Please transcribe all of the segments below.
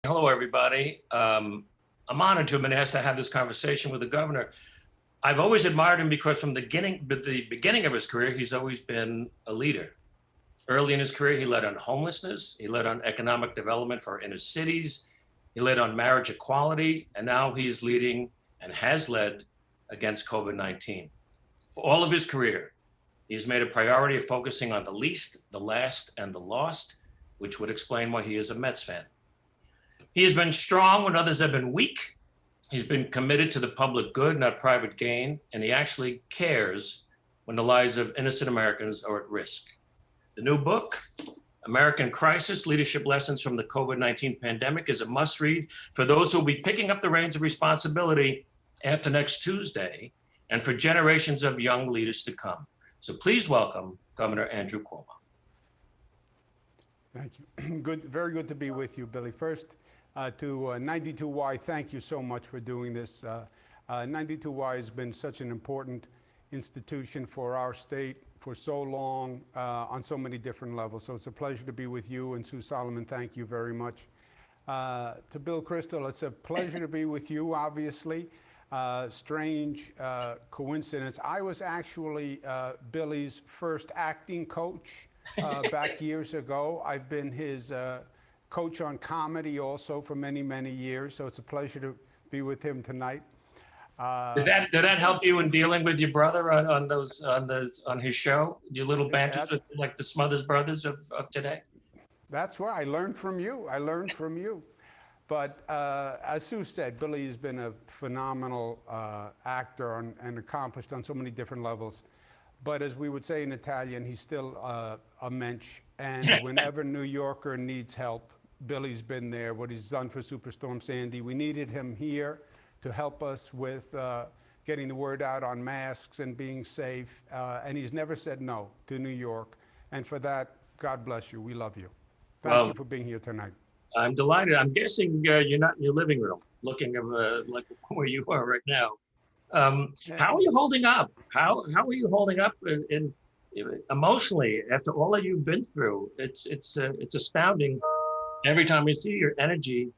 Hello, everybody. I'm honored to have been asked to have this conversation with the governor. I've always admired him because from the beginning of his career, he's always been a leader. Early in his career, he led on homelessness. He led on economic development for inner cities. He led on marriage equality. And now he's leading and has led against COVID-19. For all of his career, he's made a priority of focusing on the least, the last, and the lost, which would explain why he is a Mets fan. He has been strong when others have been weak. He's been committed to the public good, not private gain, and he actually cares when the lives of innocent Americans are at risk. The new book, American Crisis, Leadership Lessons from the COVID-19 Pandemic, is a must-read for those who will be picking up the reins of responsibility after next Tuesday and for generations of young leaders to come. So please welcome Governor Andrew Cuomo. Thank you. Good, very good to be with you, Billy. First, to 92Y, thank you so much for doing this. 92Y has been such an important institution for our state for so long on so many different levels. So it's a pleasure to be with you. And Sue Solomon, thank you very much. To Bill Crystal, it's a pleasure to be with you, obviously. Strange coincidence. I was actually Billy's first acting coach back years ago. I've been his coach on comedy also for many, many years. So it's a pleasure to be with him tonight. Did that help you in dealing with your brother on his show? Your little banters with like the Smothers Brothers of today? That's why I learned from you. I learned from you. But as Sue said, Billy has been a phenomenal actor and accomplished on so many different levels. But as we would say in Italian, he's still a mensch. And whenever New Yorker needs help, Billy's been there. What he's done for Superstorm Sandy, we needed him here to help us with getting the word out on masks and being safe. And he's never said no to New York. And for that, God bless you. We love you. Thank you for being here tonight. I'm delighted. I'm guessing you're not in your living room looking like where you are right now. How are you holding up? How are you holding up in emotionally after all that you've been through? It's astounding. Every time we see your energy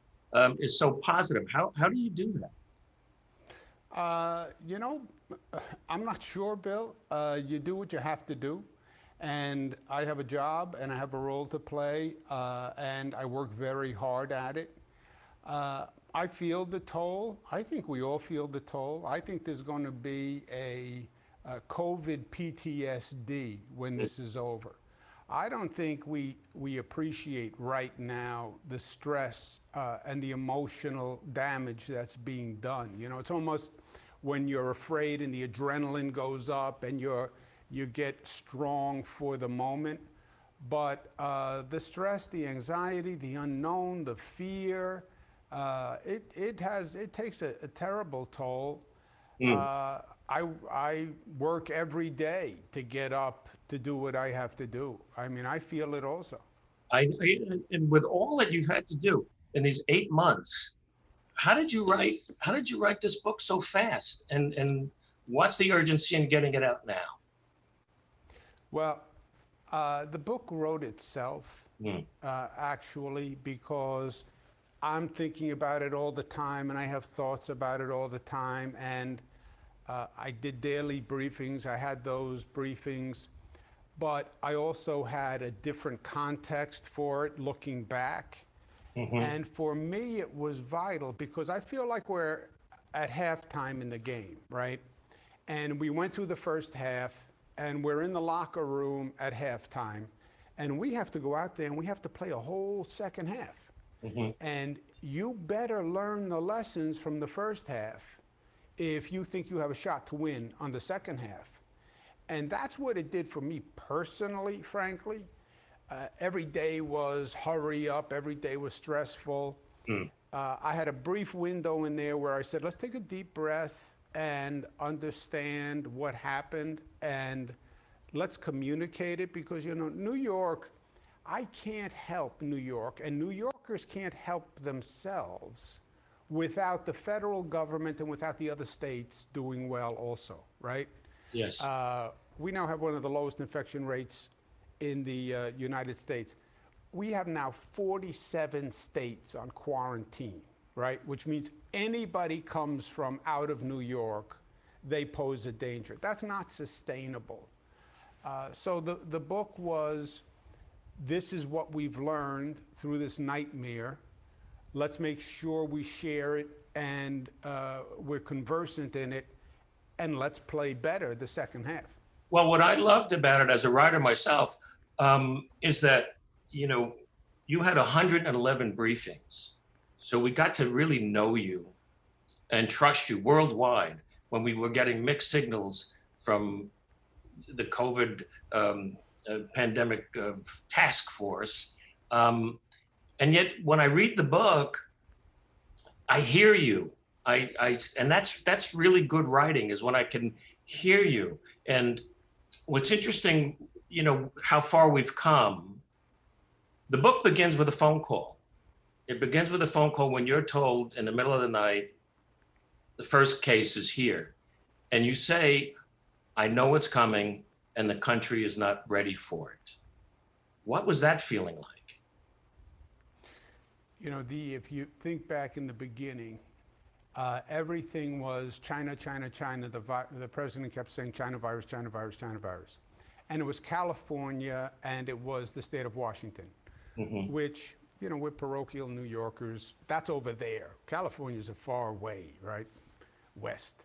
is so positive. How do you do that? You know, I'm not sure, Bill. You do what you have to do. And I have a job and I have a role to play and I work very hard at it. I feel the toll. I think we all feel the toll. I think there's going to be a COVID PTSD when this is over. I don't think we appreciate right now the stress and the emotional damage that's being done. You know, it's almost when you're afraid and the adrenaline goes up and you get strong for the moment. But the stress, the anxiety, the unknown, the fear, it takes a terrible toll. I work every day to get up to do what I have to do. I mean, I feel it also. And with all that you've had to do in these 8 months, how did you write this book so fast? And what's the urgency in getting it out now? Well, the book wrote itself, actually, because I'm thinking about it all the time and I have thoughts about it all the time. And I did daily briefings. I had those briefings, but I also had a different context for it looking back. And for me, it was vital because I feel like we're at halftime in the game, right? And we went through the first half and we're in the locker room at halftime and we have to go out there and we have to play a whole second half. And you better learn the lessons from the first half if you think you have a shot to win on the second half. And that's what it did for me personally, frankly. Every day was hurry up, every day was stressful. I had a brief window in there where I said, let's take a deep breath and understand what happened and let's communicate it, because, you know, New York, I can't help New York, and New Yorkers can't help themselves without the federal government and without the other states doing well also, right? Yes. We now have one of the lowest infection rates in the United States. we have now 47 states on quarantine, right? Which means anybody comes from out of New York, they pose a danger. That's not sustainable. So the book was, this is what we've learned through this nightmare. Let's make sure we share it and we're conversant in it, and let's play better the second half. Well, what I loved about it as a writer myself is that, you know, you had 111 briefings. So we got to really know you and trust you worldwide when we were getting mixed signals from the COVID pandemic task force. And yet when I read the book, I hear you. And that's really good writing, is when I can hear you. And what's interesting, you know, how far we've come. The book begins with a phone call. It begins with a phone call when you're told in the middle of the night, the first case is here. And you say, I know it's coming and the country is not ready for it. What was that feeling like? You know, if you think back in the beginning, everything was China, China, China. The president kept saying China virus, China virus, China virus. And it was California and it was the state of Washington, which, you know, we're parochial New Yorkers. That's over there. California's a far away, right? West.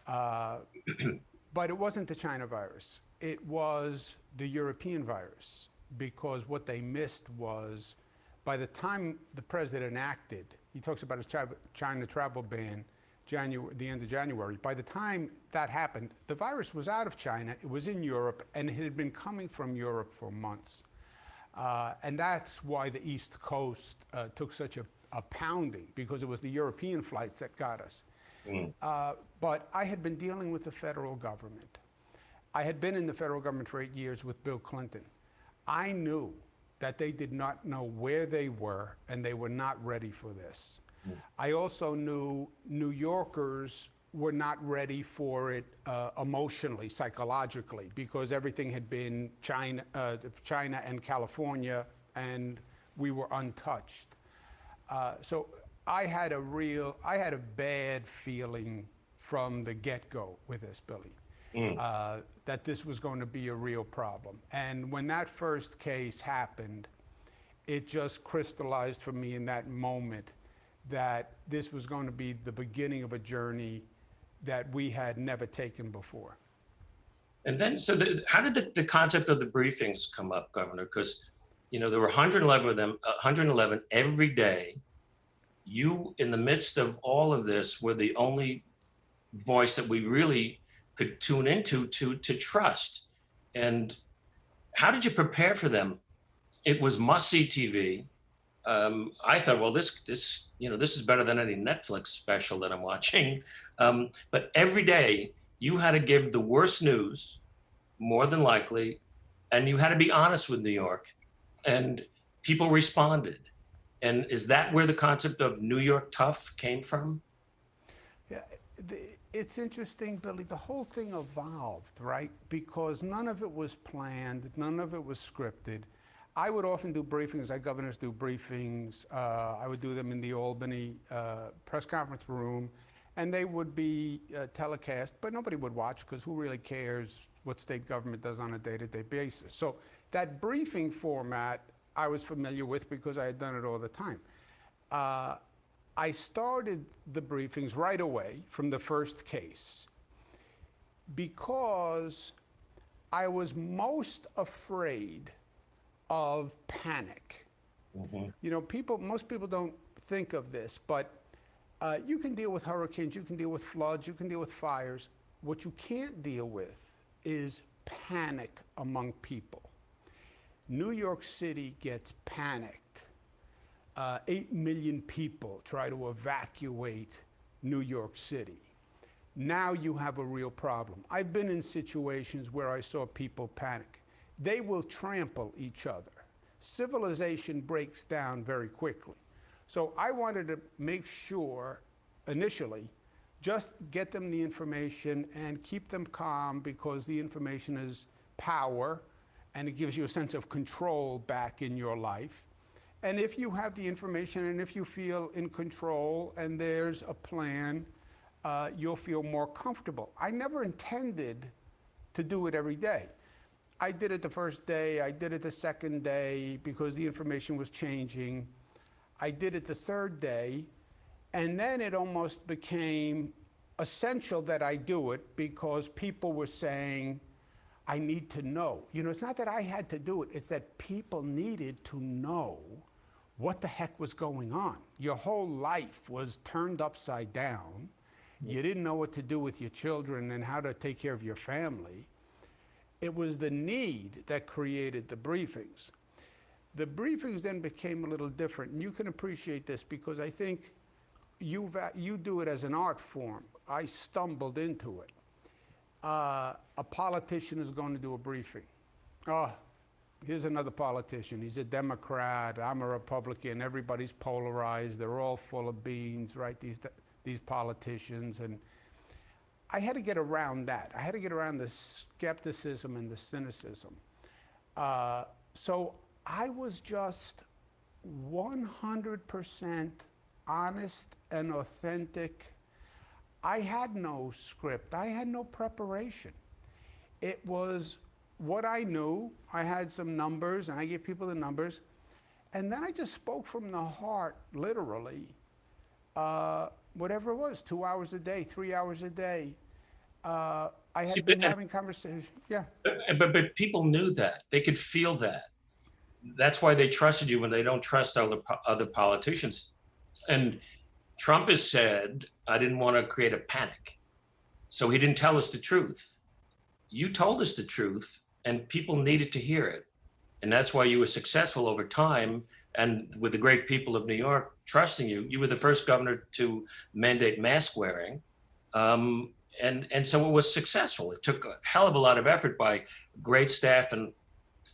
But it wasn't the China virus. It was the European virus, because what they missed was, by the time the president enacted, he talks about his China travel ban, the end of January. By the time that happened, the virus was out of China, it was in Europe, and it had been coming from Europe for months. And that's why the East Coast took such a pounding, because it was the European flights that got us. But I had been dealing with the federal government. I had been in the federal government for 8 years with Bill Clinton. I knew that they did not know where they were, and they were not ready for this. I also knew New Yorkers were not ready for it emotionally, psychologically, because everything had been China and California, and we were untouched. So I had a bad feeling from the get-go with this, Billy, that this was going to be a real problem. And when that first case happened, it just crystallized for me in that moment that this was going to be the beginning of a journey that we had never taken before. And then, so how did the concept of the briefings come up, Governor? Because, you know, there were 111 of them, 111 every day. You, in the midst of all of this, were the only voice that we really could tune into to trust. And how did you prepare for them? It was must-see TV. I thought, well, this is better than any Netflix special that I'm watching. But every day you had to give the worst news, more than likely, and you had to be honest with New York, and people responded. And is that where the concept of New York tough came from? Yeah, it's interesting, Billy. The whole thing evolved, right? Because none of it was planned, none of it was scripted. I would often do briefings, like governors do briefings. I would do them in the Albany press conference room, and they would be telecast, but nobody would watch, because who really cares what state government does on a day-to-day basis? So that briefing format I was familiar with, because I had done it all the time. I started the briefings right away from the first case, because I was most afraid of panic. You know, most people don't think of this, but you can deal with hurricanes, you can deal with floods, you can deal with fires. What you can't deal with is panic among people. New York City gets panicked. 8 million people try to evacuate New York City. Now you have a real problem. I've been in situations where I saw people panic. They will trample each other. Civilization breaks down very quickly. So I wanted to make sure, initially, just get them the information and keep them calm, because the information is power, and it gives you a sense of control back in your life. And if you have the information and if you feel in control and there's a plan, you'll feel more comfortable. I never intended to do it every day. I did it the first day, I did it the second day because the information was changing. I did it the third day, and then it almost became essential that I do it because people were saying, I need to know. You know, it's not that I had to do it, it's that people needed to know what the heck was going on. Your whole life was turned upside down. You didn't know what to do with your children and how to take care of your family. It was the need that created the briefings. The briefings then became a little different, and you can appreciate this because I think you do it as an art form. I stumbled into it. A politician is going to do a briefing. Oh, here's another politician. He's a Democrat. I'm a Republican. Everybody's polarized. They're all full of beans, right? These politicians. And I had to get around that. I had to get around the skepticism and the cynicism. So I was just 100% honest and authentic. I had no script. I had no preparation. It was what I knew. I had some numbers, and I gave people the numbers. And then I just spoke from the heart, literally, whatever it was, 2 hours a day, 3 hours a day. I had been having conversations. Yeah. But people knew that. They could feel that. That's why they trusted you when they don't trust other politicians. And Trump has said, I didn't want to create a panic. So he didn't tell us the truth. You told us the truth, and people needed to hear it. And that's why you were successful over time. And with the great people of New York trusting you, you were the first governor to mandate mask wearing. And so it was successful. It took a hell of a lot of effort by great staff and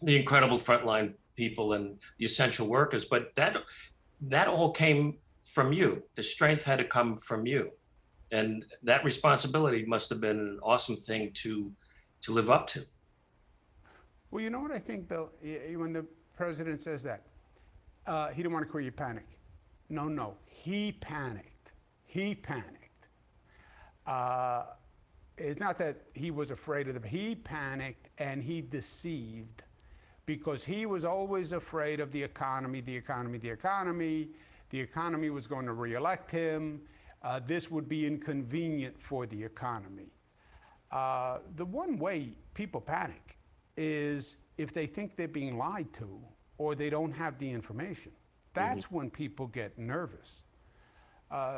the incredible frontline people and the essential workers. But that all came from you. The strength had to come from you. And that responsibility must have been an awesome thing to live up to. Well, you know what I think, Bill, when the president says that, he didn't want to create panic. No, he panicked. He panicked. It's not that he was afraid of them. He panicked and he deceived because he was always afraid of the economy, the economy, the economy. The economy was going to reelect him. This would be inconvenient for the economy. The one way people panic is if they think they're being lied to or they don't have the information. That's when people get nervous.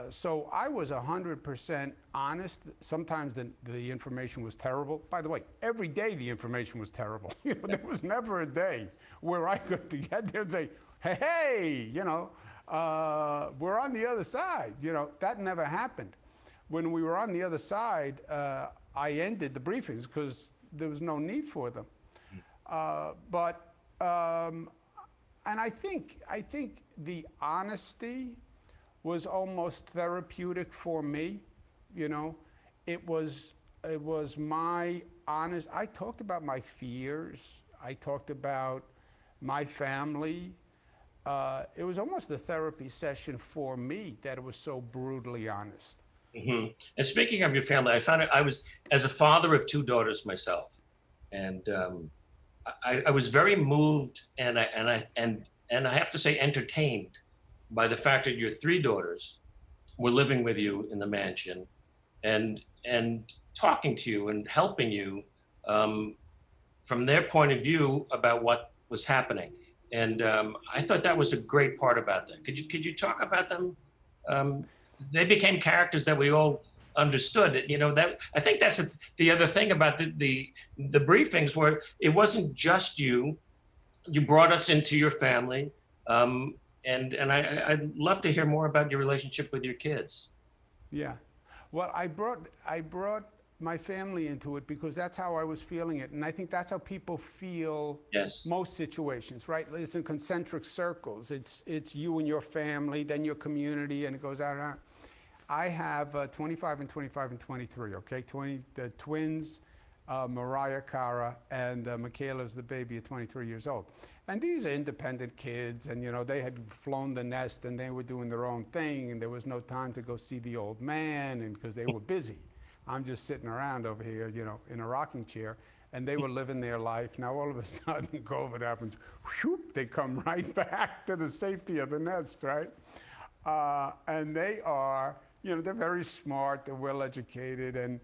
So I was 100% honest. Sometimes the information was terrible. By the way, every day the information was terrible. You know, there was never a day where I could get there and say, hey, you know, we're on the other side. You know, that never happened. When we were on the other side, I ended the briefings because there was no need for them. And I think the honesty was almost therapeutic for me. You know, it was my honest. I talked about my fears. I talked about my family. It was almost a therapy session for me that it was so brutally honest. Mm-hmm. And speaking of your family, I found it. I was, as a father of two daughters myself, and I was very moved, and I have to say entertained by the fact that your three daughters were living with you in the mansion, and talking to you and helping you from their point of view about what was happening. And I thought that was a great part about that. Could you talk about them? They became characters that we all understood. You know, that I think that's the other thing about the briefings, where it wasn't just you. You brought us into your family, and I'd love to hear more about your relationship with your kids. Yeah, well, I brought my family into it because that's how I was feeling it, and I think that's how people feel. Yes. Most situations, right? It's in concentric circles. It's you and your family, then your community, and it goes out and out. I have 25 and 25 and 23. Okay, the twins. Mariah, Cara, and Michaela's the baby at 23 years old. And these are independent kids, and you know, they had flown the nest and they were doing their own thing, and there was no time to go see the old man, and because they were busy. I'm just sitting around over here, you know, in a rocking chair, and they were living their life. Now all of a sudden COVID happens, whoop, they come right back to the safety of the nest, right? And they are, you know, they're very smart, they're well educated, and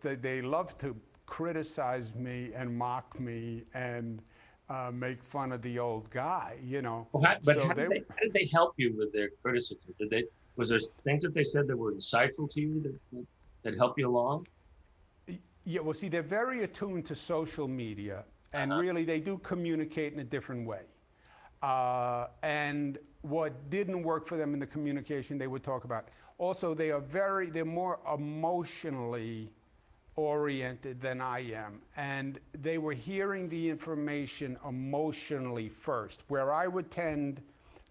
they love to criticize me and mock me and make fun of the old guy, you know. How did they help you with their criticism? Was there things that they said that were insightful to you that helped you along? Yeah, well, see, they're very attuned to social media, and really they do communicate in a different way. And what didn't work for them in the communication they would talk about. Also, they're more emotionally oriented than I am. And they were hearing the information emotionally first. Where I would tend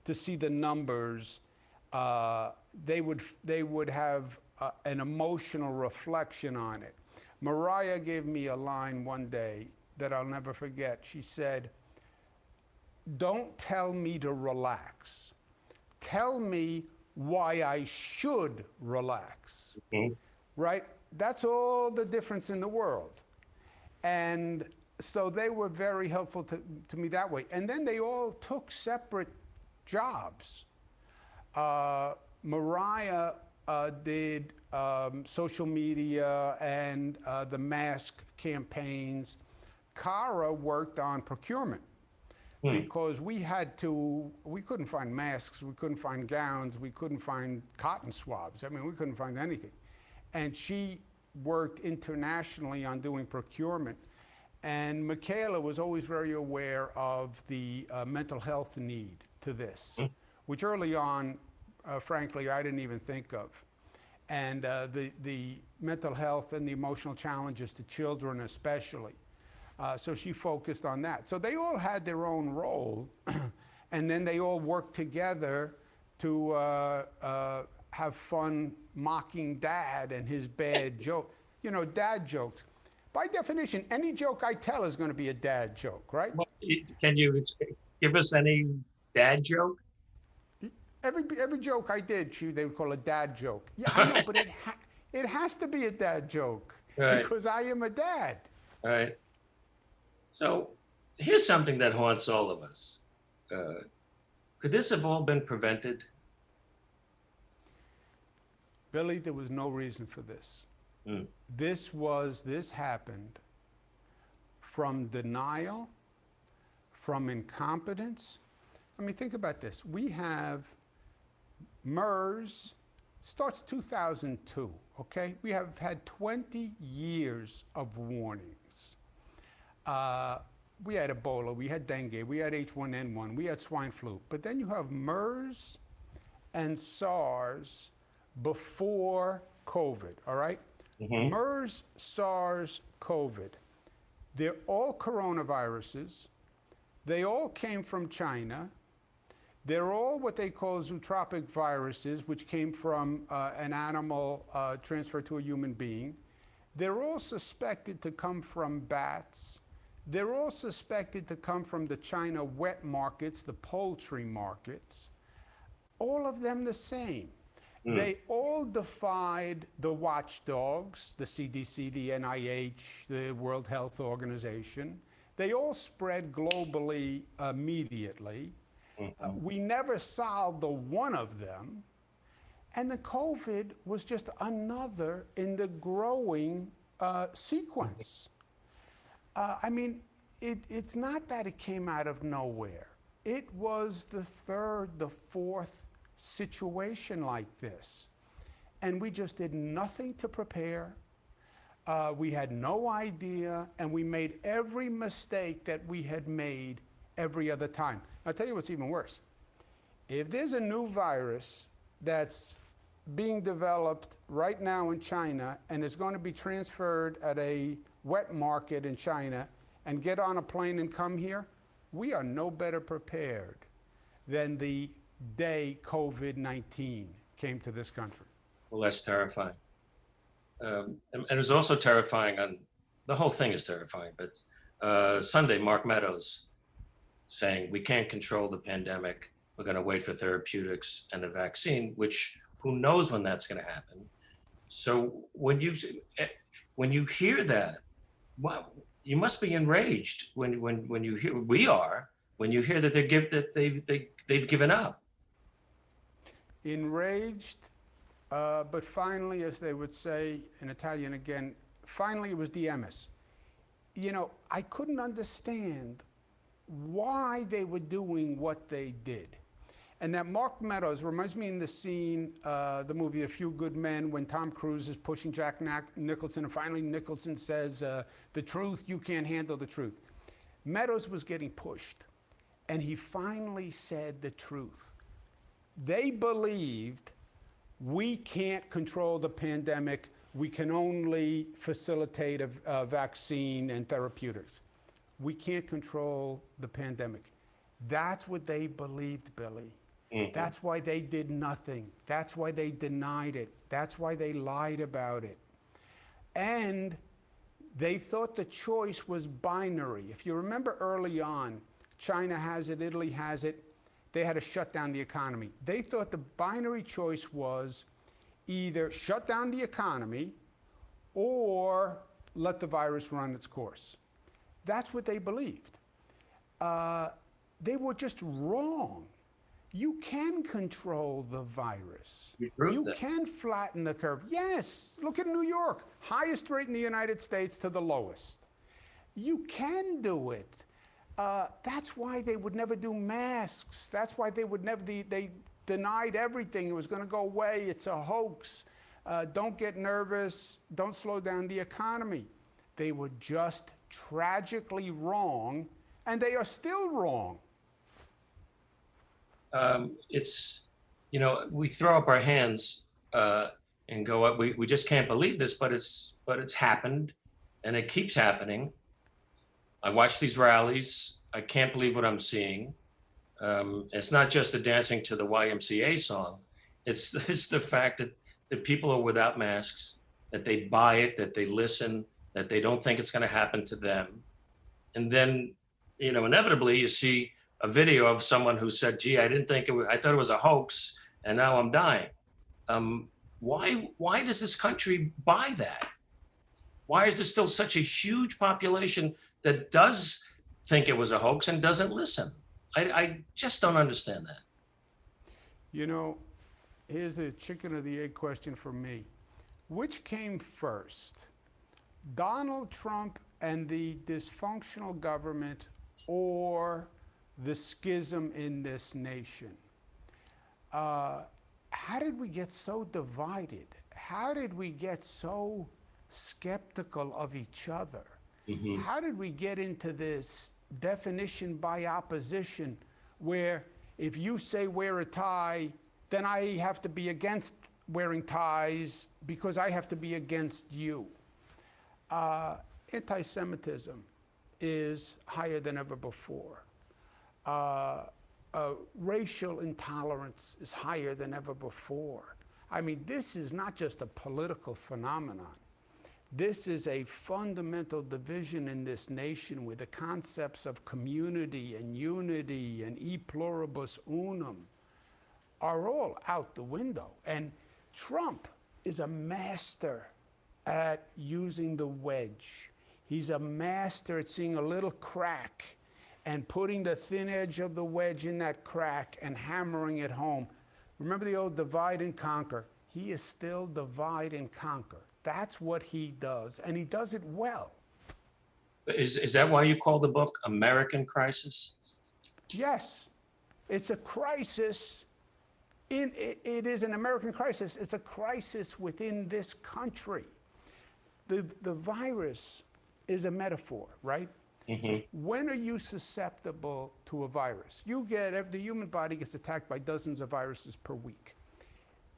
to see the numbers, they would have an emotional reflection on it. Mariah gave me a line one day that I'll never forget. She said, "Don't tell me to relax. Tell me why I should relax." Mm-hmm. Right? That's all the difference in the world. And so they were very helpful to me that way. And then they all took separate jobs. Mariah did social media and the mask campaigns. Cara worked on procurement. Because we couldn't find masks, we couldn't find gowns, we couldn't find cotton swabs. I mean, we couldn't find anything. And she worked internationally on doing procurement. And Michaela was always very aware of the mental health need to this, which early on, frankly, I didn't even think of. And the mental health and the emotional challenges to children especially. So she focused on that. So they all had their own role, and then they all worked together to have fun mocking Dad and his bad joke. You know, dad jokes. By definition, any joke I tell is going to be a dad joke, right? Can you give us any dad joke? Every joke I did, they would call a dad joke. Yeah, I know, but it has to be a dad joke, right? Because I am a dad. Right. So here's something that haunts all of us. Could this have all been prevented? Billy, there was no reason for this. This happened from denial, from incompetence. I mean, think about this. We have MERS, starts 2002, okay? We have had 20 years of warnings. We had Ebola, we had dengue, we had H1N1, we had swine flu. But then you have MERS and SARS before COVID, all right? MERS, SARS, COVID. They're all coronaviruses. They all came from China. They're all what they call zootropic viruses, which came from an animal transferred to a human being. They're all suspected to come from bats. They're all suspected to come from the China wet markets, the poultry markets. All of them the same. They all defied the watchdogs, the CDC, the NIH, the World Health Organization. They all spread globally immediately. We never solved the one of them. And the COVID was just another in the growing sequence. I mean, it's not that it came out of nowhere. It was the third, the fourth situation like this. And we just did nothing to prepare. We had no idea, and we made every mistake that we had made every other time. I'll tell you what's even worse. If there's a new virus that's being developed right now in China and is going to be transferred at a wet market in China and get on a plane and come here, we are no better prepared than the day COVID-19 came to this country. Well, that's terrifying. and it's also terrifying on the whole thing is terrifying. But Sunday, Mark Meadows saying we can't control the pandemic. We're going to wait for therapeutics and a vaccine, which who knows when that's going to happen. So when you hear that, well, you must be enraged when you hear we are when you hear that they've given up. Enraged, but finally, as they would say in Italian again, finally it was the emis. You know, I couldn't understand why they were doing what they did. And that Mark Meadows reminds me in the scene, the movie A Few Good Men, when Tom Cruise is pushing Jack Nicholson, and finally Nicholson says, the truth, you can't handle the truth. Meadows was getting pushed, and he finally said the truth. They believed we can't control the pandemic, we can only facilitate a vaccine and therapeutics. We can't control the pandemic. That's what they believed, Billy. Mm-hmm. That's why they did nothing. That's why they denied it. That's why they lied about it. And they thought the choice was binary. If you remember early on, China has it, Italy has it, they had to shut down the economy. They thought the binary choice was either shut down the economy or let the virus run its course. That's what they believed. They were just wrong. You can control the virus. You can flatten the curve. Yes, look at New York, highest rate in the United States to the lowest. You can do it. That's why they would never do masks. That's why they would never, they denied everything. It was going to go away. It's a hoax. Don't get nervous. Don't slow down the economy. They were just tragically wrong, and they are still wrong. It's, you know, we throw up our hands and go, we just can't believe this, but it's happened, and it keeps happening. I watch these rallies. I can't believe what I'm seeing. It's not just the dancing to the YMCA song. It's the fact that people are without masks, that they buy it, that they listen, that they don't think it's going to happen to them. And then, you know, inevitably you see a video of someone who said, gee, I didn't think it was, I thought it was a hoax, and now I'm dying. Why does this country buy that? Why is there still such a huge population that does think it was a hoax and doesn't listen? I just don't understand that. You know, here's the chicken or the egg question for me. Which came first, Donald Trump and the dysfunctional government, or the schism in this nation? How did we get so divided? How did we get so skeptical of each other? Mm-hmm. How did we get into this definition by opposition, where if you say wear a tie, then I have to be against wearing ties because I have to be against you? Anti-Semitism is higher than ever before. Racial intolerance is higher than ever before. I mean, this is not just a political phenomenon. This is a fundamental division in this nation, where the concepts of community and unity and e pluribus unum are all out the window. And Trump is a master at using the wedge. He's a master at seeing a little crack and putting the thin edge of the wedge in that crack and hammering it home. Remember the old divide and conquer? He is still divide and conquer. That's what he does, and he does it well. Is that why you call the book American Crisis? Yes. It's a crisis. It is an American crisis. It's a crisis within this country. The virus is a metaphor, right? Mm-hmm. When are you susceptible to a virus? The human body gets attacked by dozens of viruses per week.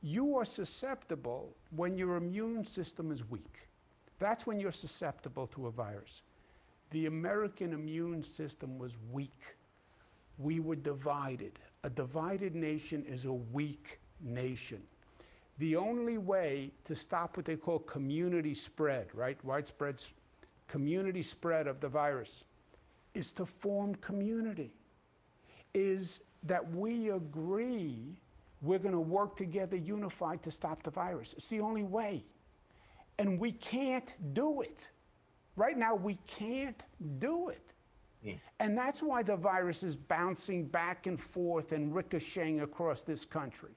You are susceptible when your immune system is weak. That's when you're susceptible to a virus. The American immune system was weak. We were divided. A divided nation is a weak nation. the only way to stop what they call community spread, right? Widespread community spread of the virus is to form community, is that we agree we're going to work together unified to stop the virus. It's the only way. And we can't do it. Right now, we can't do it. And that's why the virus is bouncing back and forth and ricocheting across this country.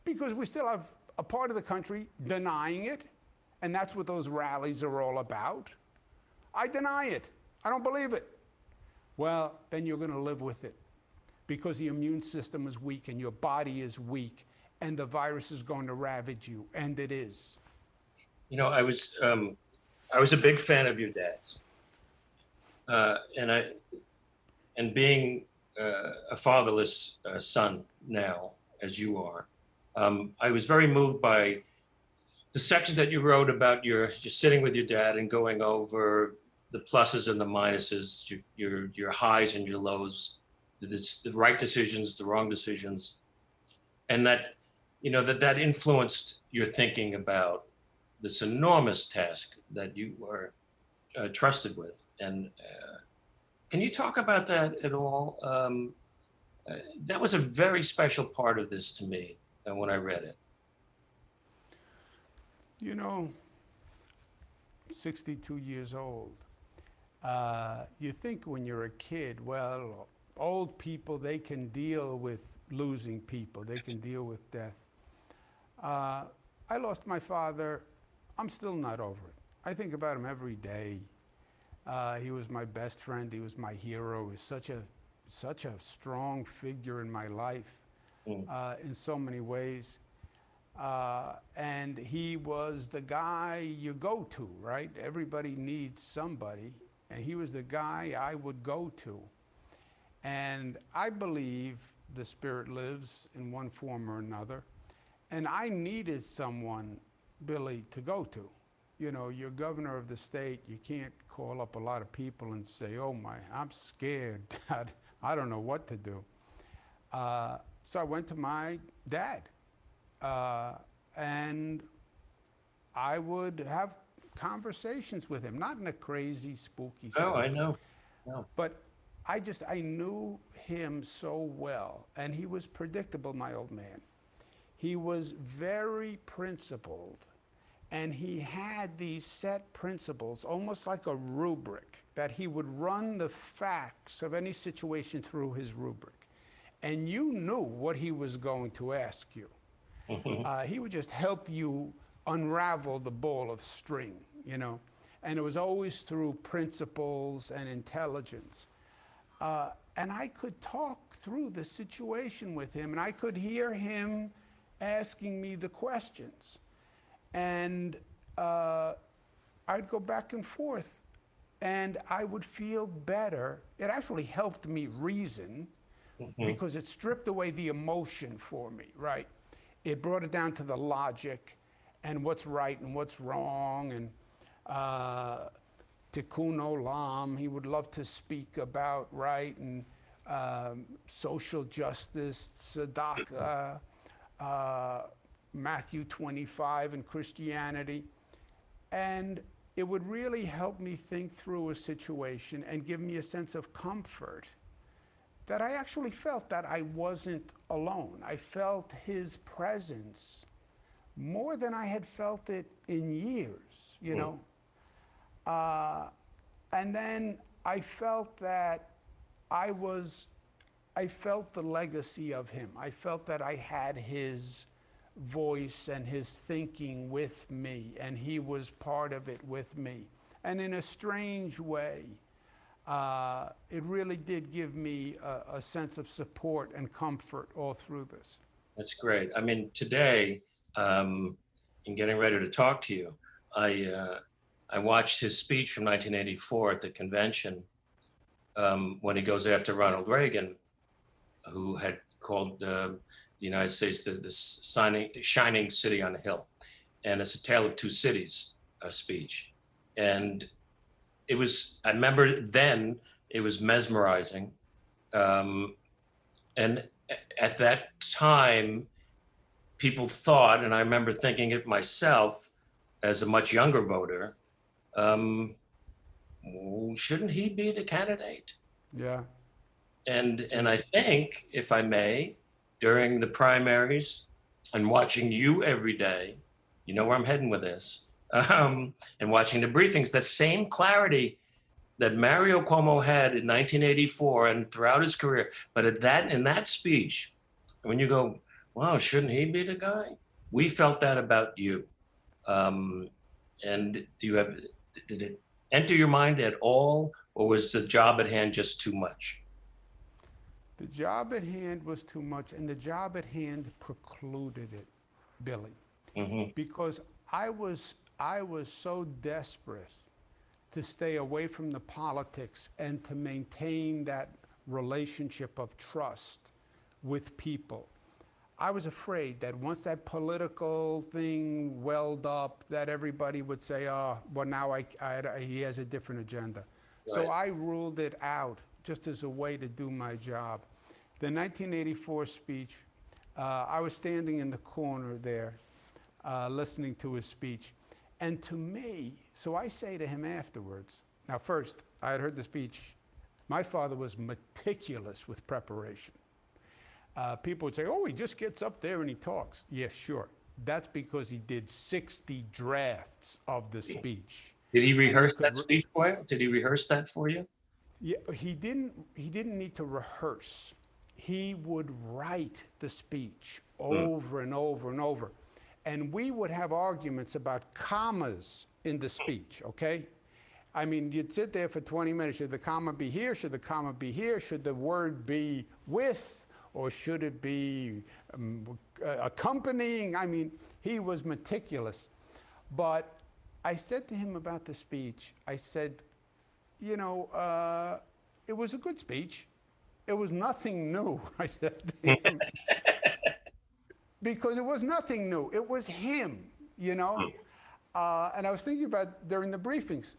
Because we still have a part of the country denying it, and that's what those rallies are all about. I deny it. I don't believe it. Well, then you're going to live with it, because the immune system is weak and your body is weak, and the virus is going to ravage you, and it is. You know, I was a big fan of your dad's, and being a fatherless son now, as you are, I was very moved by the section that you wrote about your sitting with your dad and going over the pluses and the minuses, your highs and your lows, the right decisions, the wrong decisions, and that, you know, that influenced your thinking about this enormous task that you were trusted with. And can you talk about that at all? That was a very special part of this to me when I read it. You know, 62 years old. You think when you're a kid, well, old people, they can deal with losing people. They can deal with death. I lost my father. I'm still not over it. I think about him every day. He was my best friend. He was my hero. He was such a strong figure in my life in so many ways. And he was the guy you go to, right? Everybody needs somebody. And he was the guy I would go to. And I believe the spirit lives in one form or another. And I needed someone, Billy, to go to. You know, you're governor of the state. You can't call up a lot of people and say, oh my, I'm scared, Dad. I don't know what to do. So I went to my dad. And I would have conversations with him, not in a crazy, spooky sense. Oh, I know. No. But I knew him so well, and he was predictable, my old man. He was very principled, and he had these set principles, almost like a rubric, that he would run the facts of any situation through his rubric. And you knew what he was going to ask you. He would just help you unravel the ball of string, you know. And it was always through principles and intelligence. And I could talk through the situation with him, and I could hear him asking me the questions. And I'd go back and forth, and I would feel better. It actually helped me reason, because it stripped away the emotion for me, right? It brought it down to the logic and what's right and what's wrong. And Tikkun Olam, he would love to speak about, right, and social justice, tzedakah, Matthew 25 and Christianity. And it would really help me think through a situation and give me a sense of comfort that I actually felt that I wasn't alone. I felt his presence more than I had felt it in years, you know. And then I felt that I felt the legacy of him. I felt that I had his voice and his thinking with me, and he was part of it with me. And in a strange way, it really did give me a sense of support and comfort all through this. That's great. I mean, today, in getting ready to talk to you, I watched his speech from 1984 at the convention when he goes after Ronald Reagan, who had called the United States the shining city on a hill. And it's a tale of two cities speech. And it was, I remember then, it was mesmerizing. And at that time, people thought, and I remember thinking it myself as a much younger voter, um, shouldn't he be the candidate? Yeah. And I think, if I may, during the primaries and watching you every day, you know where I'm heading with this, and watching the briefings, the same clarity that Mario Cuomo had in 1984 and throughout his career, but in that speech, when you go, wow, shouldn't he be the guy? We felt that about you. Um, and did it enter your mind at all, or was the job at hand just too much? The job at hand was too much, and the job at hand precluded it, Billy, Hmm. because I was so desperate to stay away from the politics and to maintain that relationship of trust with people. I was afraid that once that political thing welled up, that everybody would say, "Oh, well, now he has a different agenda." So Right. I ruled it out just as a way to do my job. The 1984 speech, I was standing in the corner there, listening to his speech, and to me, so I say to him afterwards. Now, first, I had heard the speech. My father was meticulous with preparation. People would say, "Oh, he just gets up there and he talks." Yes, sure. That's because he did 60 drafts of the speech. Did he And he rehearse could, that speech for you? Did he rehearse that for you? yeah, he didn't need to rehearse. He would write the speech Mm. over and over and over. And we would have arguments about commas in the speech, okay? I mean, you'd sit there for 20 minutes. Should the comma be here? Should the comma be here? Should the word be with? Or should it be accompanying? I mean, he was meticulous. But I said to him about the speech, I said, you know, it was a good speech. It was nothing new, I said to him, because it was nothing new. It was him, you know? And I was thinking about during the briefings,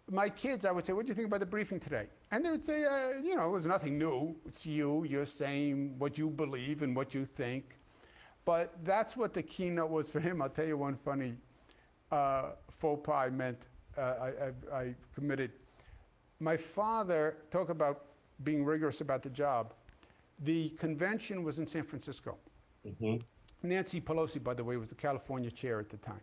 my kids, I would say, "What do you think about the briefing today?" And they would say, "You know, it was nothing new. It's you. You're saying what you believe and what you think." But that's what the keynote was for him. I'll tell you one funny faux pas I meant, I committed. My father, talk about being rigorous about the job. The convention was in San Francisco. Hmm. Nancy Pelosi, by the way, was the California chair at the time.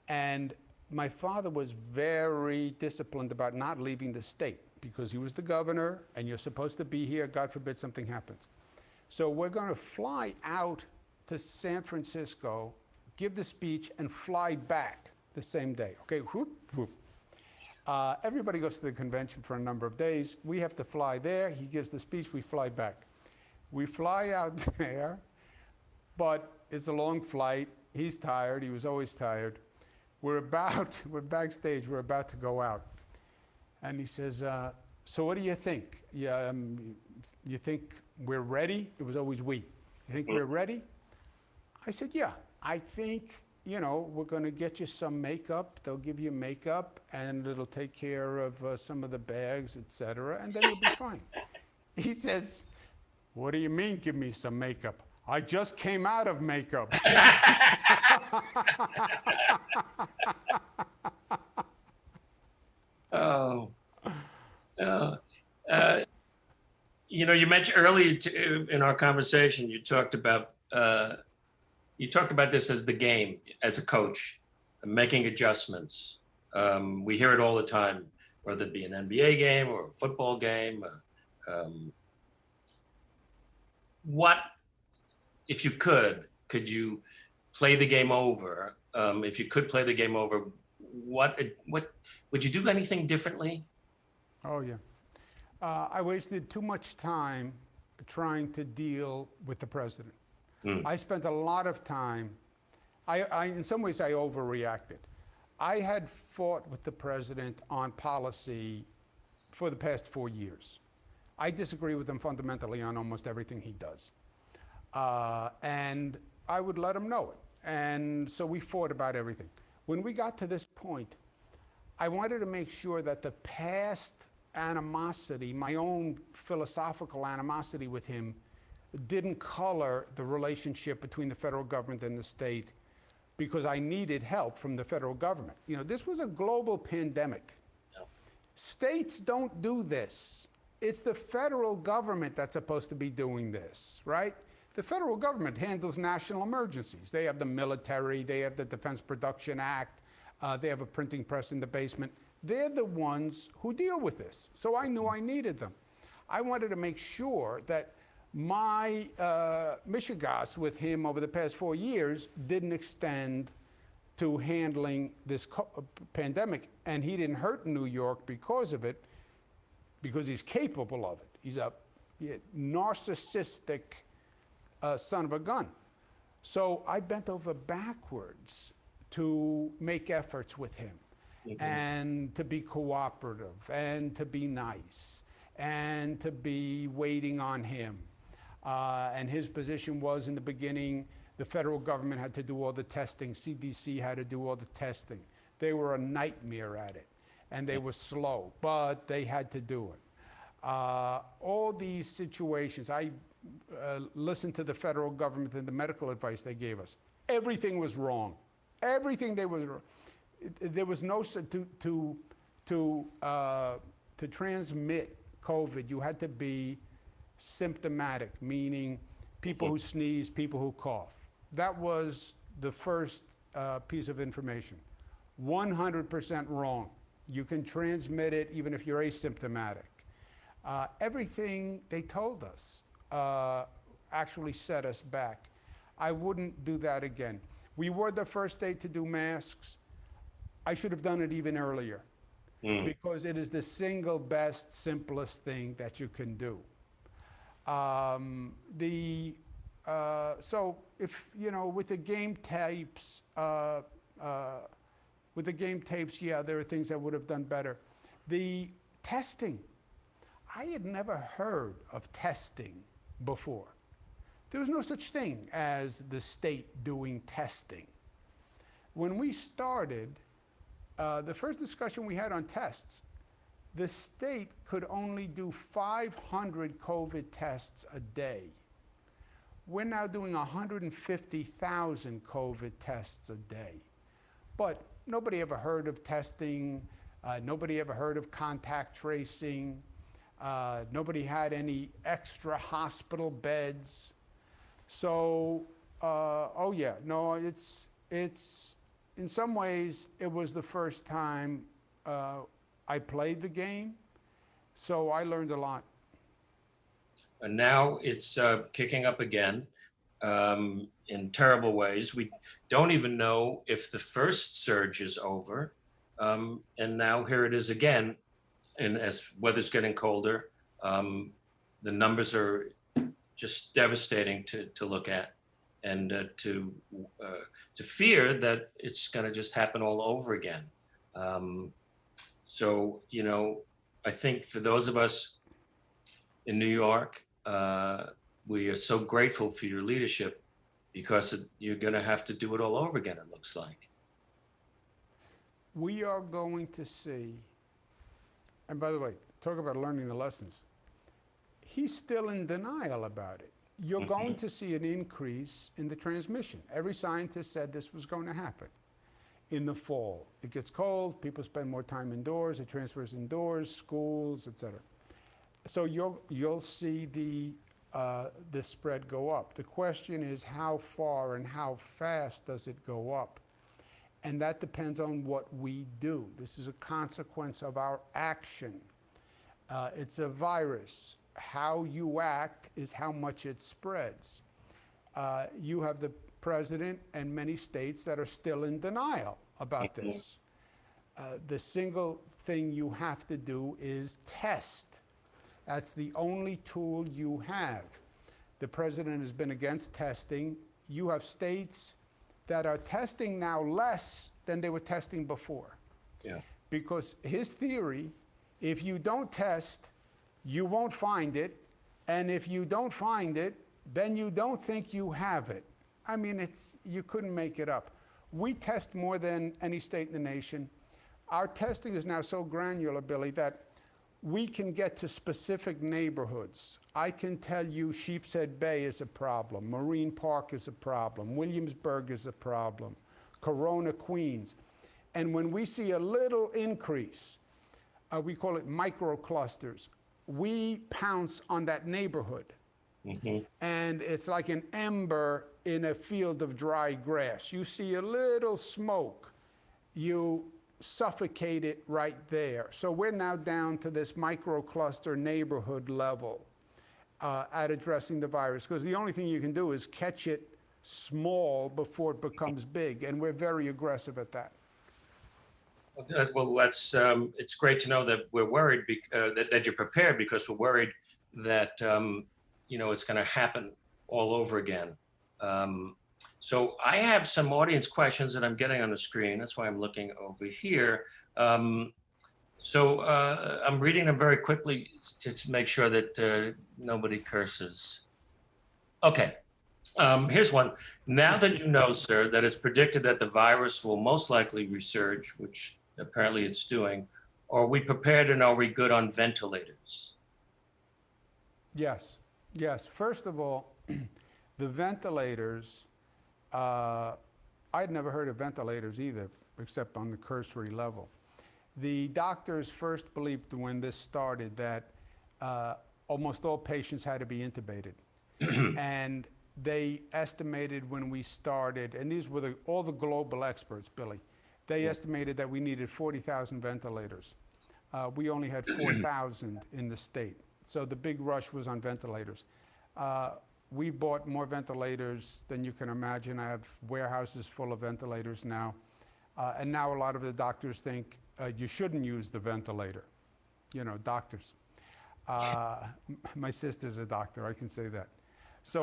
And my father was very disciplined about not leaving the state because he was the governor and you're supposed to be here, God forbid something happens. So we're going to fly out to San Francisco, give the speech, and fly back the same day. Okay, whoop, whoop. Everybody goes to the convention for a number of days. We have to fly there. He gives the speech, we fly back. We fly out there, but it's a long flight. He's tired. He was always tired. We're backstage. We're about to go out. And he says, "So what do you think? Yeah, you think we're ready?" It was always we. "You think we're ready?" I said, "Yeah, I think, you know, we're going to get you some makeup. They'll give you makeup, and it'll take care of some of the bags, etc., and then you'll be fine." He says, "What do you mean, give me some makeup? I just came out of makeup." Oh, no. Uh, you know, you mentioned earlier in our conversation, you talked about this as the game, as a coach, making adjustments. We hear it all the time, whether it be an NBA game or a football game. Um, what, if you could you play the game over? If you could play the game over, what would you do anything differently? Oh, yeah. I wasted too much time trying to deal with the president. Mm. I spent a lot of time, in some ways, I overreacted. I had fought with the president on policy for the past 4 years. I disagree with him fundamentally on almost everything he does. And I would let him know it. And so we fought about everything. When we got to this point, I wanted to make sure that the past animosity, my own philosophical animosity with him, didn't color the relationship between the federal government and the state because I needed help from the federal government. You know, this was a global pandemic. Yeah. States don't do this. It's the federal government that's supposed to be doing this, right? The federal government handles national emergencies. They have the military, they have the Defense Production Act, they have a printing press in the basement. They're the ones who deal with this. So I knew I needed them. I wanted to make sure that my mishigas with him over the past 4 years didn't extend to handling this pandemic. And he didn't hurt New York because of it, because he's capable of it. He's a narcissistic son of a gun. So I bent over backwards to make efforts with him and to be cooperative and to be nice and to be waiting on him. And his position was, in the beginning, the federal government had to do all the testing. CDC had to do all the testing. They were a nightmare at it, and they were slow, but they had to do it. All these situations, I listened to the federal government and the medical advice they gave us. Everything was wrong. Everything they was wrong. There was no to transmit COVID. You had to be symptomatic, meaning people who sneeze, people who cough. That was the first piece of information. 100% wrong. You can transmit it even if you're asymptomatic. Everything they told us actually set us back. I wouldn't do that again. We were the first state to do masks. I should have done it even earlier because it is the single best, simplest thing that you can do. So if, you know, with the game tapes, yeah, there are things I would have done better. The testing, I had never heard of testing before. There was no such thing as the state doing testing. When we started, the first discussion we had on tests, the state could only do 500 COVID tests a day. We're now doing 150,000 COVID tests a day. But nobody ever heard of testing. Nobody ever heard of contact tracing. Nobody had any extra hospital beds. So, oh yeah, no, it's in some ways, it was the first time I played the game, so I learned a lot. And now it's kicking up again in terrible ways. We don't even know if the first surge is over. And now here it is again. And as weather's getting colder, the numbers are just devastating to look at, and to fear that it's going to just happen all over again. So, you know, I think for those of us in New York, we are so grateful for your leadership, because you're going to have to do it all over again, it looks like. We are going to see, and by the way, talk about learning the lessons. He's still in denial about it. You're going to see an increase in the transmission. Every scientist said this was going to happen in the fall. It gets cold, people spend more time indoors, it transfers indoors, schools, et cetera. So you'll see the spread go up. The question is how far and how fast does it go up? And that depends on what we do. This is a consequence of our action. It's a virus. How you act is how much it spreads. You have the president and many states that are still in denial about this. The single thing you have to do is test. That's the only tool you have. The president has been against testing. You have states that are testing now less than they were testing before. Yeah. Because his theory, if you don't test, you won't find it, and if you don't find it, then you don't think you have it. I mean, you couldn't make it up. We test more than any state in the nation. Our testing is now so granular, Billy, that we can get to specific neighborhoods. I can tell you Sheepshead Bay is a problem, Marine Park is a problem, Williamsburg is a problem, Corona, Queens. And when we see a little increase, we call it microclusters, we pounce on that neighborhood. And it's like an ember in a field of dry grass. You see a little smoke, you suffocate it right there. So we're now down to this microcluster neighborhood level at addressing the virus, because the only thing you can do is catch it small before it becomes big, and we're very aggressive at that. Well, that's it's great to know that we're worried, that you're prepared, because we're worried that it's going to happen all over again. So I have some audience questions that I'm getting on the screen. That's why I'm looking over here. So I'm reading them very quickly to make sure that nobody curses. Okay. Here's one. Now that you know, sir, that it's predicted that the virus will most likely resurge, which apparently it's doing, are we prepared and are we good on ventilators? Yes. Yes. First of all, the ventilators, I'd never heard of ventilators either, except on the cursory level. The doctors first believed when this started that almost all patients had to be intubated. And they estimated when we started, and these were all the global experts, Billy, they estimated that we needed 40,000 ventilators. We only had 4,000 in the state. So the big rush was on ventilators. We bought more ventilators than you can imagine. I have warehouses full of ventilators now. And now a lot of the doctors think you shouldn't use the ventilator. Doctors. My sister's a doctor, I can say that. So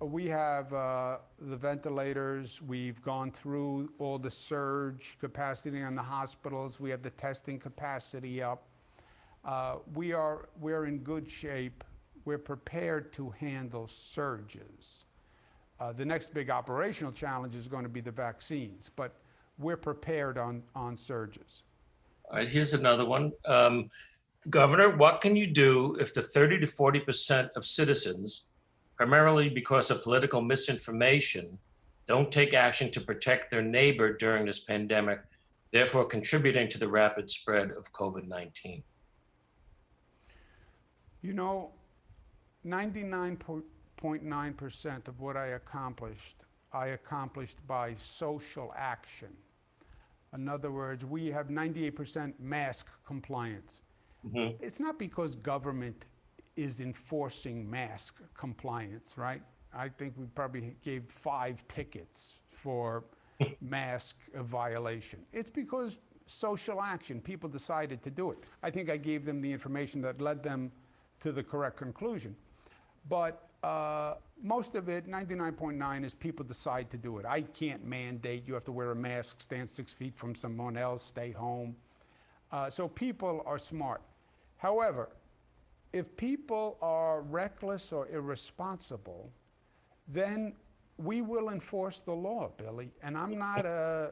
we have the ventilators. We've gone through all the surge capacity on the hospitals. We have the testing capacity up. We're in good shape. We're prepared to handle surges. The next big operational challenge is going to be the vaccines, but we're prepared on surges. All right, here's another one. Governor, what can you do if the 30 to 40% of citizens, primarily because of political misinformation, don't take action to protect their neighbor during this pandemic, therefore contributing to the rapid spread of COVID-19? 99.9% of what I accomplished by social action. In other words, we have 98% mask compliance. It's not because government is enforcing mask compliance, right? I think we probably gave 5 tickets for mask violation. It's because social action, people decided to do it. I think I gave them the information that led them to the correct conclusion. But most of it, 99.9, is people decide to do it. I can't mandate you have to wear a mask, stand 6 feet from someone else, stay home. So people are smart. However, if people are reckless or irresponsible, then we will enforce the law, Billy. And I'm not I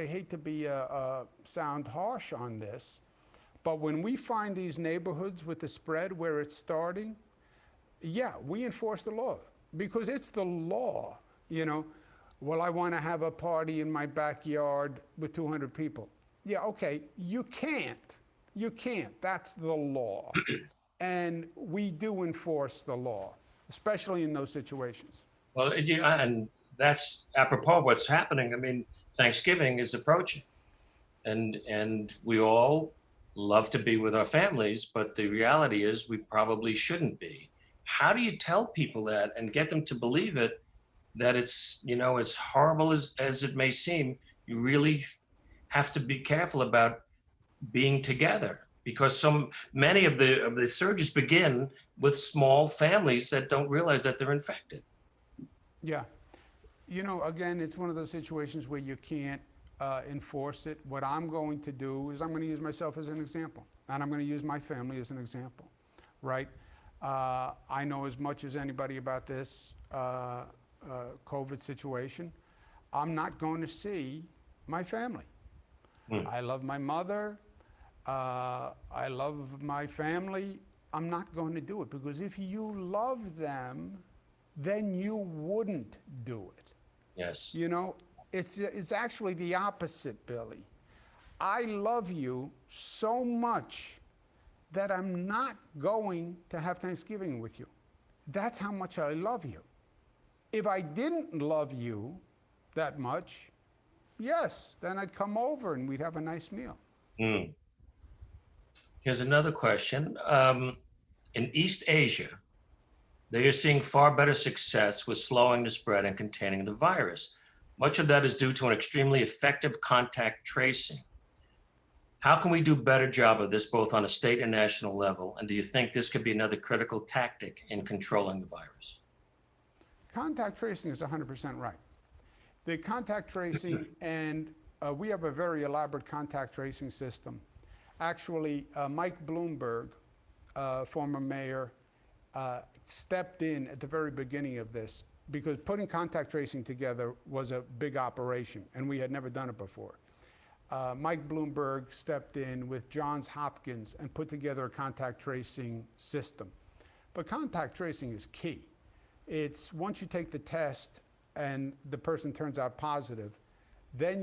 hate to sound harsh on this, but when we find these neighborhoods with the spread where it's starting, yeah, we enforce the law because it's the law. Well, I want to have a party in my backyard with 200 people. Yeah, okay, you can't. That's the law. And we do enforce the law, especially in those situations. Well, and that's apropos of what's happening. I mean, Thanksgiving is approaching, and we all love to be with our families, but the reality is we probably shouldn't be. How do you tell people that and get them to believe it, that it's, as horrible as it may seem, you really have to be careful about being together, because so many of the surges begin with small families that don't realize that they're infected. Yeah. Again, it's one of those situations where you can't enforce it. What I'm going to do is I'm going to use myself as an example, and I'm going to use my family as an example, right? I know as much as anybody about this COVID situation. I'm not going to see my family. I love my mother. I love my family. I'm not going to do it, because if you love them, then you wouldn't do it. Yes. You know, it's actually the opposite, Billy. I love you so much that I'm not going to have Thanksgiving with you. That's how much I love you. If I didn't love you that much, yes, then I'd come over and we'd have a nice meal. Mm. Here's another question. In East Asia, they are seeing far better success with slowing the spread and containing the virus. Much of that is due to an extremely effective contact tracing. How can we do a better job of this both on a state and national level? And do you think this could be another critical tactic in controlling the virus? Contact tracing is 100% right. The contact tracing, and we have a very elaborate contact tracing system. Actually, Mike Bloomberg, former mayor, stepped in at the very beginning of this, because putting contact tracing together was a big operation, and we had never done it before. Mike Bloomberg stepped in with Johns Hopkins and put together a contact tracing system. But contact tracing is key. It's once you take the test and the person turns out positive, then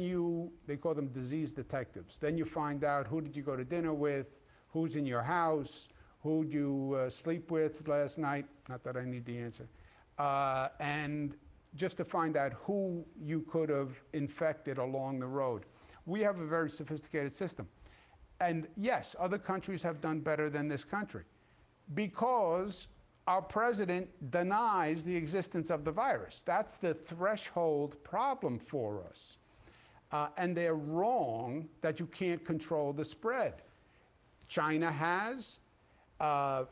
they call them disease detectives. Then you find out, who did you go to dinner with, who's in your house, who did you sleep with last night? Not that I need the answer. And just to find out who you could have infected along the road. We have a very sophisticated system. And yes, other countries have done better than this country, because our president denies the existence of the virus. That's the threshold problem for us. And they're wrong that you can't control the spread. China has,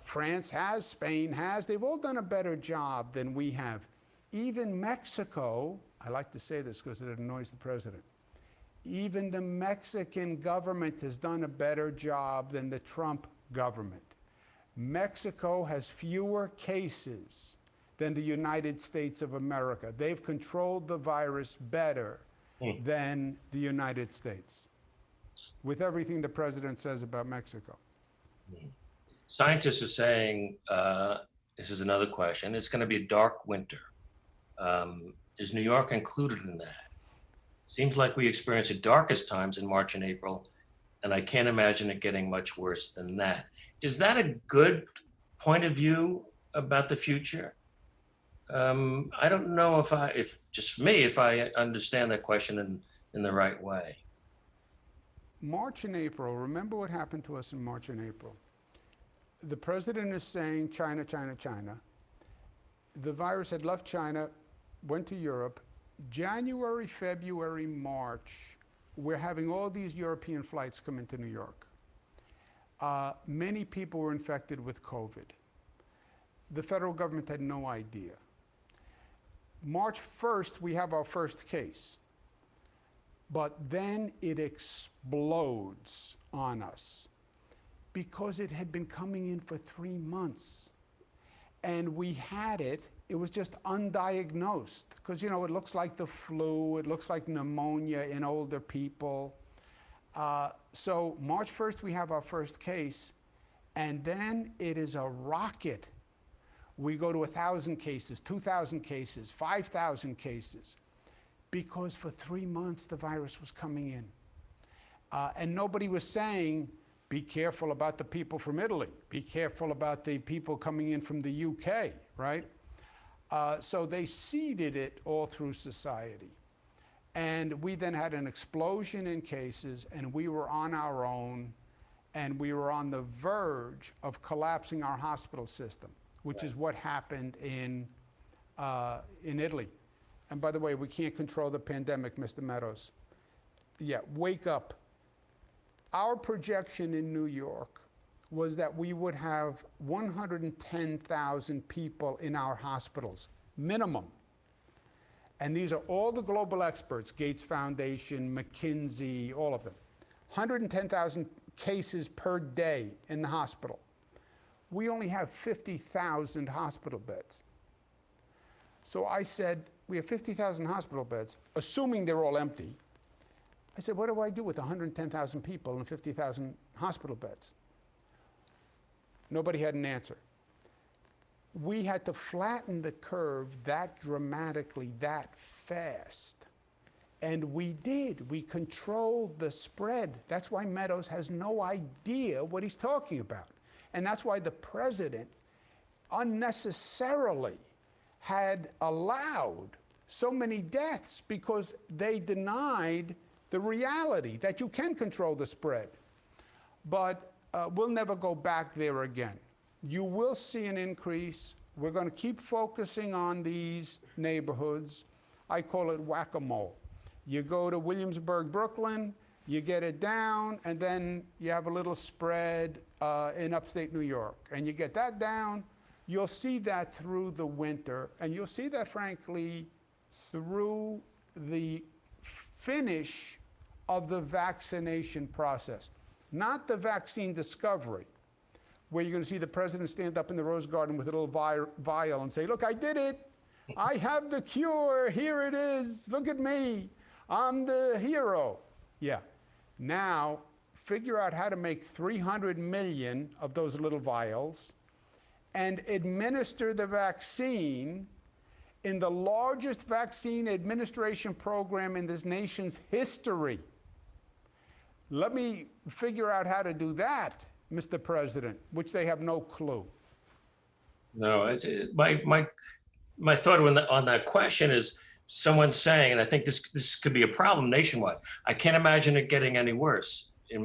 France has, Spain has. They've all done a better job than we have. Even Mexico, I like to say this because it annoys the president, even the Mexican government has done a better job than the Trump government. Mexico has fewer cases than the United States of America. They've controlled the virus better than the United States, with everything the president says about Mexico. Scientists are saying, this is another question, it's going to be a dark winter. Is New York included in that? Seems like we experience the darkest times in March and April, and I can't imagine it getting much worse than that. Is that a good point of view about the future? I don't know if just for me, if I understand that question in the right way. March and April, remember what happened to us in March and April. The president is saying China, China, China. The virus had left China, went to Europe. January, February, March, we're having all these European flights come into New York. Many people were infected with COVID. The federal government had no idea. March 1st, we have our first case. But then it explodes on us because it had been coming in for 3 months. And we had it was just undiagnosed, because, you know, it looks like the flu, it looks like pneumonia in older people. So March 1st, we have our first case, and then it is a rocket. We go to 1,000 cases, 2,000 cases, 5,000 cases, because for 3 months the virus was coming in. And nobody was saying, be careful about the people from Italy, be careful about the people coming in from the UK, right? So they seeded it all through society. And we then had an explosion in cases, and we were on our own, and we were on the verge of collapsing our hospital system, which is what happened in Italy. And by the way, we can't control the pandemic, Mr. Meadows. Yeah, wake up. Our projection in New York was that we would have 110,000 people in our hospitals, minimum. And these are all the global experts, Gates Foundation, McKinsey, all of them. 110,000 cases per day in the hospital. We only have 50,000 hospital beds. So I said, we have 50,000 hospital beds, assuming they're all empty. I said, what do I do with 110,000 people and 50,000 hospital beds? Nobody had an answer. We had to flatten the curve that dramatically, that fast. And we did. We controlled the spread. That's why Meadows has no idea what he's talking about. And that's why the president unnecessarily had allowed so many deaths, because they denied the reality that you can control the spread. But we'll never go back there again. You will see an increase. We're going to keep focusing on these neighborhoods. I call it whack-a-mole. You go to Williamsburg, Brooklyn, you get it down, and then you have a little spread in upstate New York. And you get that down, you'll see that through the winter, and you'll see that, frankly, through the finish of the vaccination process. Not the vaccine discovery, where you're going to see the president stand up in the Rose Garden with a little vial and say, look, I did it. I have the cure. Here it is. Look at me. I'm the hero. Yeah. Now, figure out how to make 300 million of those little vials and administer the vaccine in the largest vaccine administration program in this nation's history. Let me figure out how to do that, Mr. President, which they have no clue. No, my thought on that question is someone saying, and I think this could be a problem nationwide. I can't imagine it getting any worse. In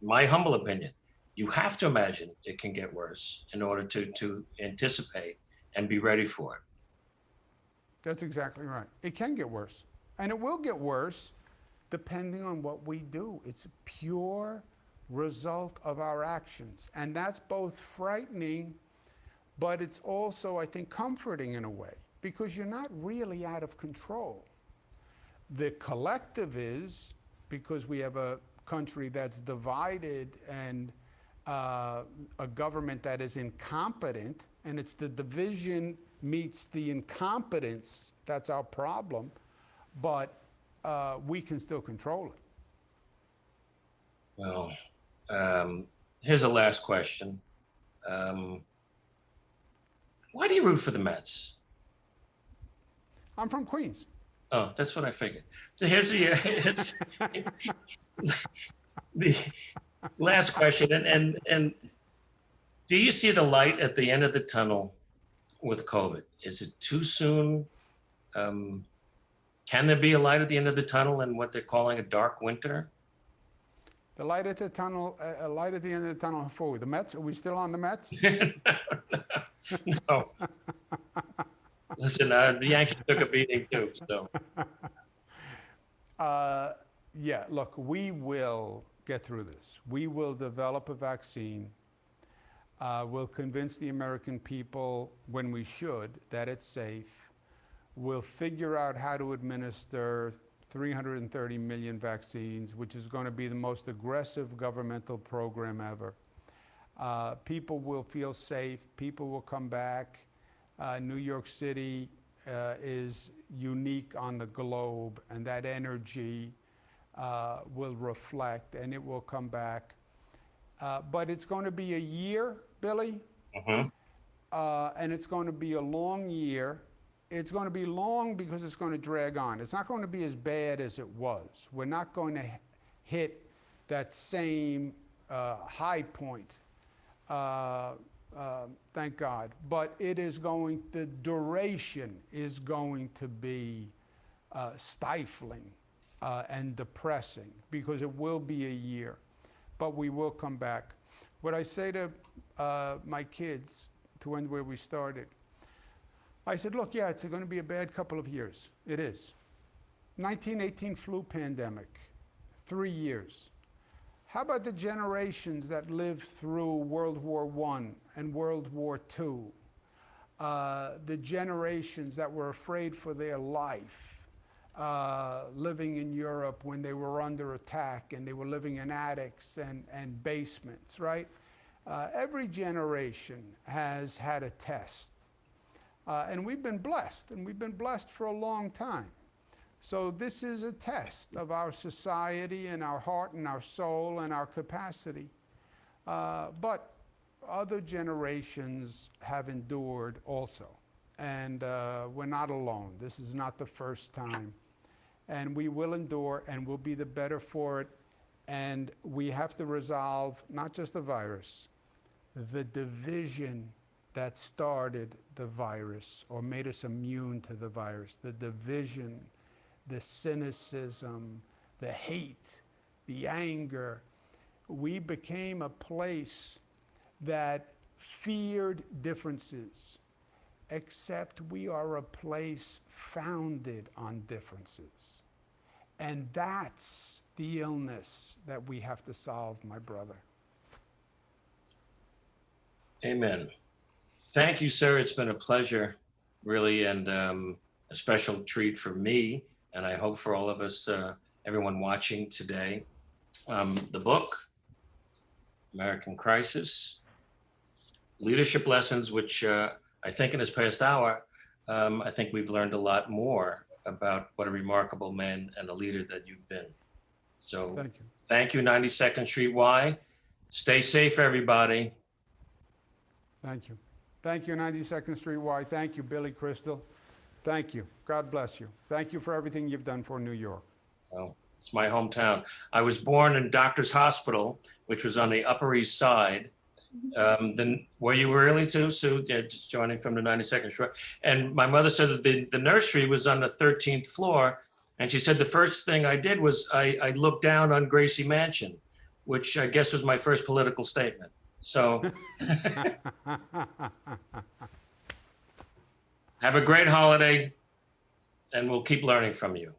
my humble opinion, you have to imagine it can get worse in order to anticipate and be ready for it. That's exactly right. It can get worse, and it will get worse depending on what we do. It's a pure result of our actions, and that's both frightening, but it's also, I think, comforting in a way, because you're not really out of control. The collective is, because we have a country that's divided and a government that is incompetent, and it's the division meets the incompetence that's our problem, but we can still control it. Well, here's a last question. Why do you root for the Mets? I'm from Queens. Oh, that's what I figured. So here's the last question, and do you see the light at the end of the tunnel with COVID? Is it too soon? Can there be a light at the end of the tunnel in what they're calling a dark winter? The light at the tunnel, a light at the end of the tunnel for the Mets? Are we still on the Mets? No. Listen, the Yankees took a beating too, so. Yeah, look, we will get through this. We will develop a vaccine. We'll convince the American people, when we should, that it's safe. We'll figure out how to administer 330 million vaccines, which is going to be the most aggressive governmental program ever. People will feel safe. People will come back. New York City is unique on the globe, and that energy will reflect, and it will come back. But it's going to be a year, Billy, and it's going to be a long year. It's going to be long because it's going to drag on. It's not going to be as bad as it was. We're not going to hit that same high point, thank God. But it is going, the duration is going to be stifling and depressing, because it will be a year. But we will come back. What I say to my kids, to end where we started, I said, look, yeah, it's going to be a bad couple of years. It is. 1918 flu pandemic, 3 years. How about the generations that lived through World War I and World War II? The generations that were afraid for their life, living in Europe when they were under attack and they were living in attics and basements, right? Every generation has had a test. And we've been blessed for a long time. So this is a test of our society and our heart and our soul and our capacity. But other generations have endured also. And we're not alone. This is not the first time. And we will endure and we'll be the better for it. And we have to resolve not just the virus, the division that started the virus or made us immune to the virus, the division, the cynicism, the hate, the anger. We became a place that feared differences, except we are a place founded on differences. And that's the illness that we have to solve, my brother. Amen. Thank you, sir. It's been a pleasure, really, and a special treat for me, and I hope for all of us, everyone watching today. The book, American Crisis, Leadership Lessons, which I think in this past hour, I think we've learned a lot more about what a remarkable man and a leader that you've been. So thank you, 92nd Street Y. Stay safe, everybody. Thank you. Thank you, 92nd Street Y. Thank you, Billy Crystal. Thank you. God bless you. Thank you for everything you've done for New York. Well, it's my hometown. I was born in Doctors Hospital, which was on the Upper East Side. Then were you early too, Sue? Yeah, just joining from the 92nd Street. And my mother said that the nursery was on the 13th floor. And she said the first thing I did was I looked down on Gracie Mansion, which I guess was my first political statement. So have a great holiday, and we'll keep learning from you.